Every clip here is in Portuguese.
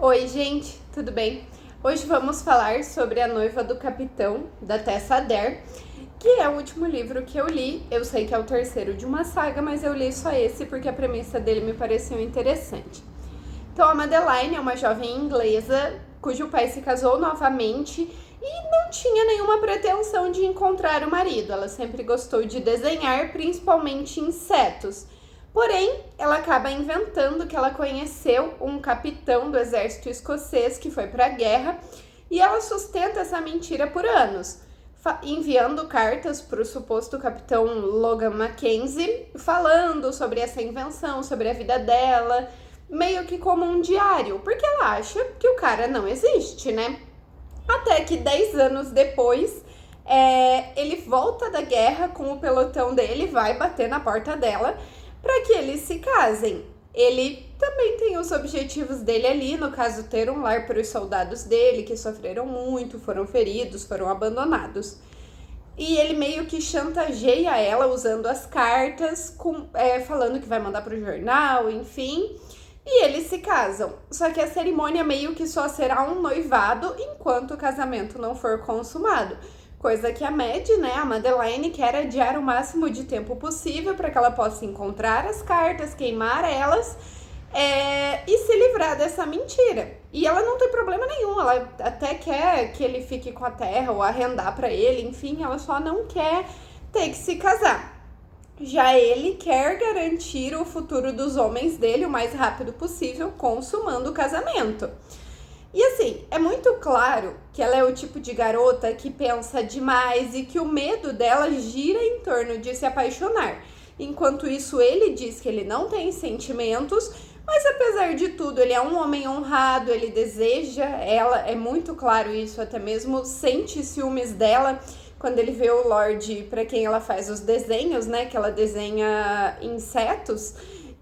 Oi, gente, tudo bem? Hoje vamos falar sobre A Noiva do Capitão, da Tessa Adair, que é o último livro que eu li. Eu sei que é o terceiro de uma saga, mas eu li só esse porque a premissa dele me pareceu interessante. Então, a Madeline é uma jovem inglesa cujo pai se casou novamente e não tinha nenhuma pretensão de encontrar o marido. Ela sempre gostou de desenhar, principalmente insetos. Porém, ela acaba inventando que ela conheceu um capitão do exército escocês que foi para a guerra e ela sustenta essa mentira por anos, enviando cartas para o suposto capitão Logan Mackenzie, falando sobre essa invenção, sobre a vida dela, meio que como um diário, porque ela acha que o cara não existe, né? Até que 10 anos depois, ele volta da guerra com o pelotão dele, vai bater na porta dela para que eles se casem. Ele também tem os objetivos dele ali, no caso, ter um lar para os soldados dele, que sofreram muito, foram feridos, foram abandonados. E ele meio que chantageia ela usando as cartas, falando que vai mandar pro jornal, enfim. E eles se casam. Só que a cerimônia meio que só será um noivado enquanto o casamento não for consumado. Coisa que a Mad, né, a Madeline, quer adiar o máximo de tempo possível para que ela possa encontrar as cartas, queimar elas e se livrar dessa mentira. E ela não tem problema nenhum, ela até quer que ele fique com a terra ou arrendar para ele, enfim, ela só não quer ter que se casar. Já ele quer garantir o futuro dos homens dele o mais rápido possível, consumando o casamento. E assim, é muito claro que ela é o tipo de garota que pensa demais e que o medo dela gira em torno de se apaixonar. Enquanto isso, ele diz que ele não tem sentimentos, mas apesar de tudo, ele é um homem honrado, ele deseja ela, é muito claro isso, até mesmo sente ciúmes dela quando ele vê o Lorde, para quem ela faz os desenhos, né, que ela desenha insetos.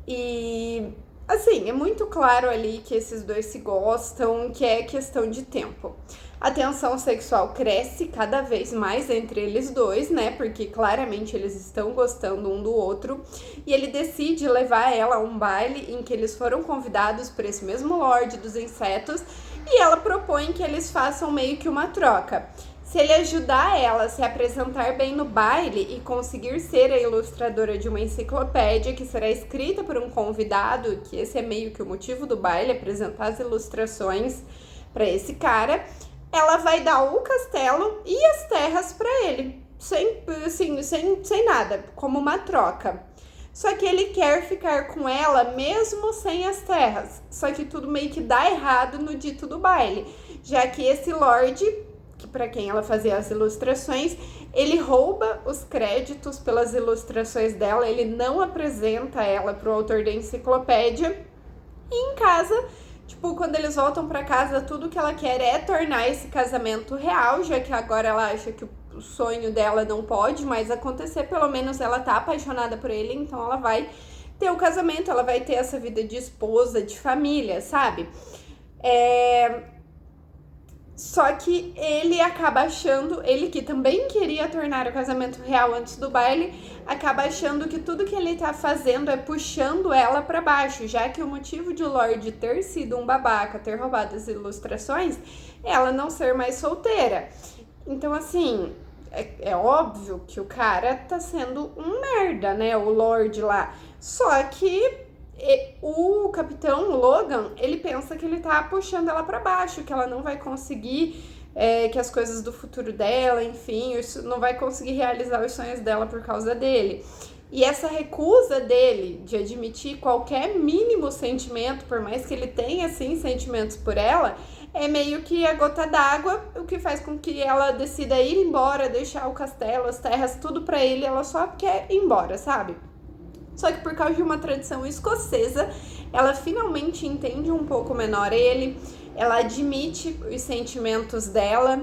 E assim, é muito claro ali que esses dois se gostam, que é questão de tempo. A tensão sexual cresce cada vez mais entre eles dois, né? Porque claramente eles estão gostando um do outro. E ele decide levar ela a um baile em que eles foram convidados por esse mesmo Lorde dos Insetos. E ela propõe que eles façam meio que uma troca. Se ele ajudar ela a se apresentar bem no baile e conseguir ser a ilustradora de uma enciclopédia que será escrita por um convidado, que esse é meio que o motivo do baile, apresentar as ilustrações para esse cara, ela vai dar o castelo e as terras para ele, sem nada, como uma troca. Só que ele quer ficar com ela mesmo sem as terras. Só que tudo meio que dá errado no dito do baile, já que esse Lorde, que para quem ela fazia as ilustrações, ele rouba os créditos pelas ilustrações dela, ele não apresenta ela pro autor da enciclopédia. E em casa, tipo, quando eles voltam para casa, tudo que ela quer é tornar esse casamento real, já que agora ela acha que o sonho dela não pode mais acontecer, pelo menos ela tá apaixonada por ele, então ela vai ter o casamento, ela vai ter essa vida de esposa, de família, sabe? Só que ele acaba achando, ele que também queria tornar o casamento real antes do baile, acaba achando que tudo que ele tá fazendo é puxando ela para baixo, já que o motivo de o Lorde ter sido um babaca, ter roubado as ilustrações, é ela não ser mais solteira. Então, assim, é óbvio que o cara tá sendo um merda, né, o Lorde lá. Só que o capitão Logan, ele pensa que ele tá puxando ela para baixo, que ela não vai conseguir, que as coisas do futuro dela, enfim, não vai conseguir realizar os sonhos dela por causa dele. E essa recusa dele de admitir qualquer mínimo sentimento, por mais que ele tenha, sim, sentimentos por ela, é meio que a gota d'água, o que faz com que ela decida ir embora, deixar o castelo, as terras, tudo pra ele, ela só quer ir embora, sabe? Só que por causa de uma tradição escocesa, ela finalmente entende um pouco menor ele, ela admite os sentimentos dela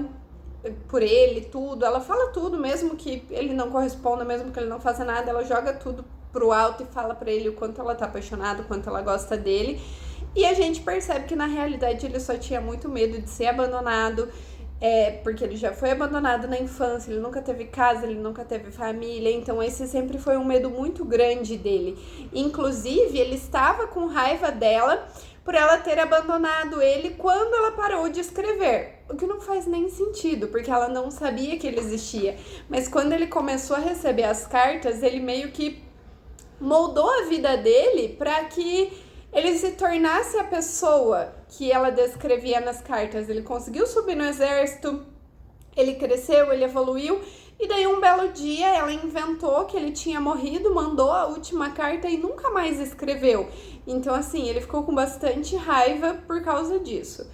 por ele, tudo, ela fala tudo, mesmo que ele não corresponda, mesmo que ele não faça nada, ela joga tudo pro alto e fala pra ele o quanto ela tá apaixonada, o quanto ela gosta dele. E a gente percebe que na realidade ele só tinha muito medo de ser abandonado, porque ele já foi abandonado na infância, ele nunca teve casa, ele nunca teve família, então esse sempre foi um medo muito grande dele. Inclusive, ele estava com raiva dela por ela ter abandonado ele quando ela parou de escrever. O que não faz nem sentido, porque ela não sabia que ele existia. Mas quando ele começou a receber as cartas, ele meio que moldou a vida dele para que ele se tornasse a pessoa que ela descrevia nas cartas. Ele conseguiu subir no exército, ele cresceu, ele evoluiu, e daí um belo dia ela inventou que ele tinha morrido, mandou a última carta e nunca mais escreveu. Então assim, ele ficou com bastante raiva por causa disso.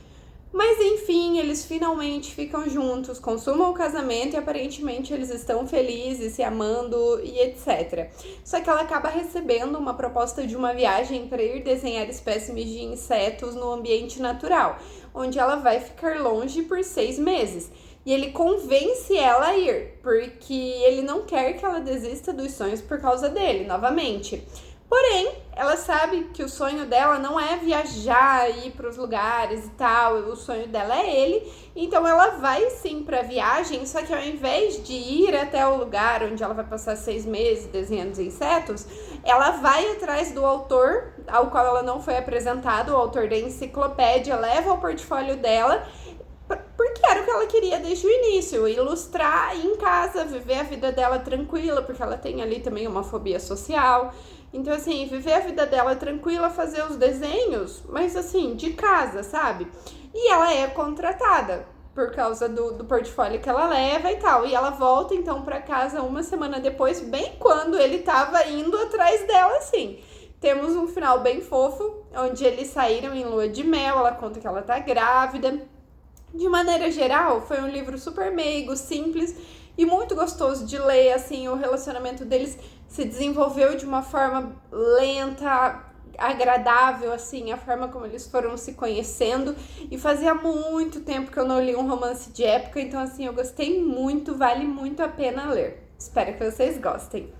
Mas enfim, eles finalmente ficam juntos, consumam o casamento e aparentemente eles estão felizes, se amando e etc. Só que ela acaba recebendo uma proposta de uma viagem para ir desenhar espécimes de insetos no ambiente natural, onde ela vai ficar longe por 6 meses. E ele convence ela a ir, porque ele não quer que ela desista dos sonhos por causa dele, novamente. Porém, ela sabe que o sonho dela não é viajar, ir para os lugares e tal, o sonho dela é ele, então ela vai sim para a viagem, só que ao invés de ir até o lugar onde ela vai passar 6 meses desenhando os insetos, ela vai atrás do autor, ao qual ela não foi apresentada, o autor da enciclopédia, leva o portfólio dela, porque era o que ela queria desde o início, ilustrar em casa, viver a vida dela tranquila, porque ela tem ali também uma fobia social. Então, assim, viver a vida dela tranquila, fazer os desenhos, mas assim, de casa, sabe? E ela é contratada por causa do portfólio que ela leva e tal. E ela volta, então, pra casa uma semana depois, bem quando ele tava indo atrás dela, assim. Temos um final bem fofo, onde eles saíram em lua de mel, ela conta que ela tá grávida. De maneira geral, foi um livro super meigo, simples e muito gostoso de ler, assim, o relacionamento deles se desenvolveu de uma forma lenta, agradável, assim, a forma como eles foram se conhecendo, e fazia muito tempo que eu não li um romance de época, então, assim, eu gostei muito, vale muito a pena ler. Espero que vocês gostem.